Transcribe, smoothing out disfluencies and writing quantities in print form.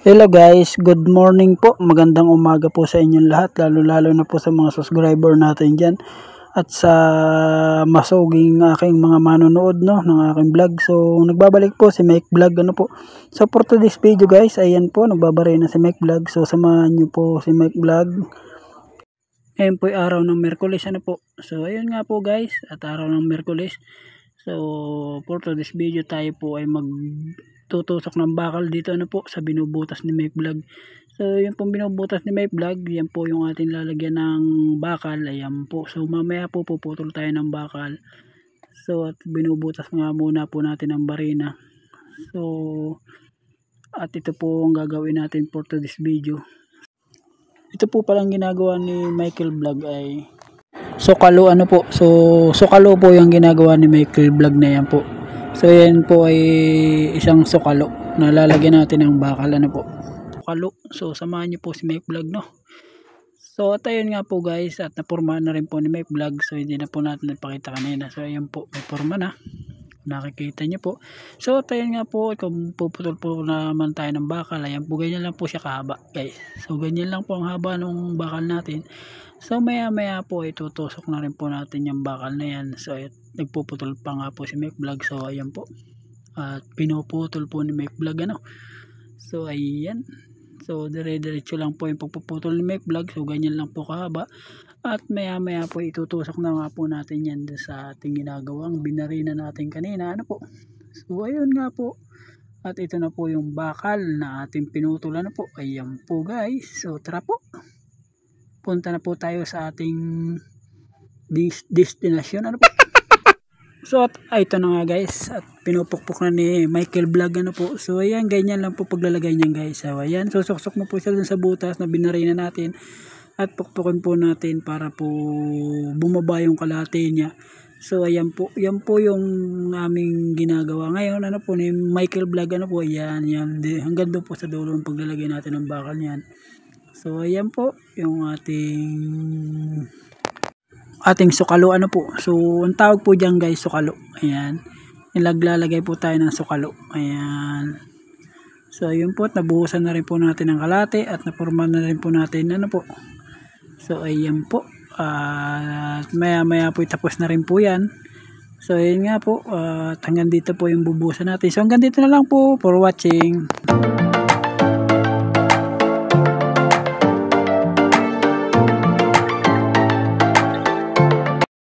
Hello guys, good morning po. Magandang umaga po sa inyong lahat, lalo na po sa mga subscriber natin dyan at sa masuging aking mga manonood ng aking vlog. So nagbabalik po si Mike Vlog po. So for today's video guys, ayan po, nagbabari na si Mike Vlog. So samahan nyo po si Mike Vlog. Ayan po yung araw ng Miyerkules po. So ayun nga po guys, at araw ng Miyerkules. So for today's video tayo po ay tutusok ng bakal dito po sa binubutas ni Mike Vlog. So yung pong binubutas ni Mike Vlog, yan po yung ating lalagyan ng bakal. Ayan po. So mamaya po puputol tayo ng bakal. So at binubutas nga muna po natin ang barina. So at ito po ang gagawin natin for today's video. Ito po palang ginagawa ni Michael Vlog ay sukalo po. So sukalo po yung ginagawa ni Michael Vlog na yan po. So yan po ay isang sukalo na lalagyan natin ng bakal po. Sukalo. So samahan niyo po si Mike Vlog So at ayun nga po guys, at napurma na rin po ni Mike Vlog. So hindi na po natin napakita kanina. So ayan po, may forma na. Nakikita niyo po. So at ayun nga po, kung puputol po naman tayo ng bakal, ayan po, ganyan lang po siya kahaba guys. So ganyan lang po ang haba ng bakal natin. So maya po itutusok na rin po natin yung bakal na yan. So nagpuputol pa nga po si Mike Vlog. So ayan po, at pinuputol po ni Mike Vlog So ayan. So dire-diretso lang po yung pagpuputol ni Mike Vlog. So ganyan lang po kahaba. At maya po itutusok na nga po natin yan sa ating ginagawang binarina natin kanina po. So ayun nga po. At ito na po yung bakal na ating pinutulan po. Ayan po guys. So tara po, punta na po tayo sa ating destination po. So at ito na nga guys, at pinupukpok na ni Michael Vlog po. So ayan, ganyan lang po paglalagay niyan guys. So ayan, susuksok na po siya dun sa butas na binarina natin at pukpukin po natin para po bumaba yung kalahati niya. So ayan po, yan po yung aming ginagawa ngayon po ni Michael Vlog po. Ayan, hanggang doon po sa dulo ng paglalagay natin ng bakal niyan. So ayan po yung ating sukalo po. So ang tawag po diyan guys, sukalo. Ayan. Nilaglalagay po tayo ng sukalo. Ayan. So yun po, nabuhusan na rin po natin ng kalate at naporma na rin po natin po. So ayan po. Maya po tapos na rin po yan. So ayun nga po, hanggang dito po yung bubuhusan natin. So hanggang dito na lang po, for watching.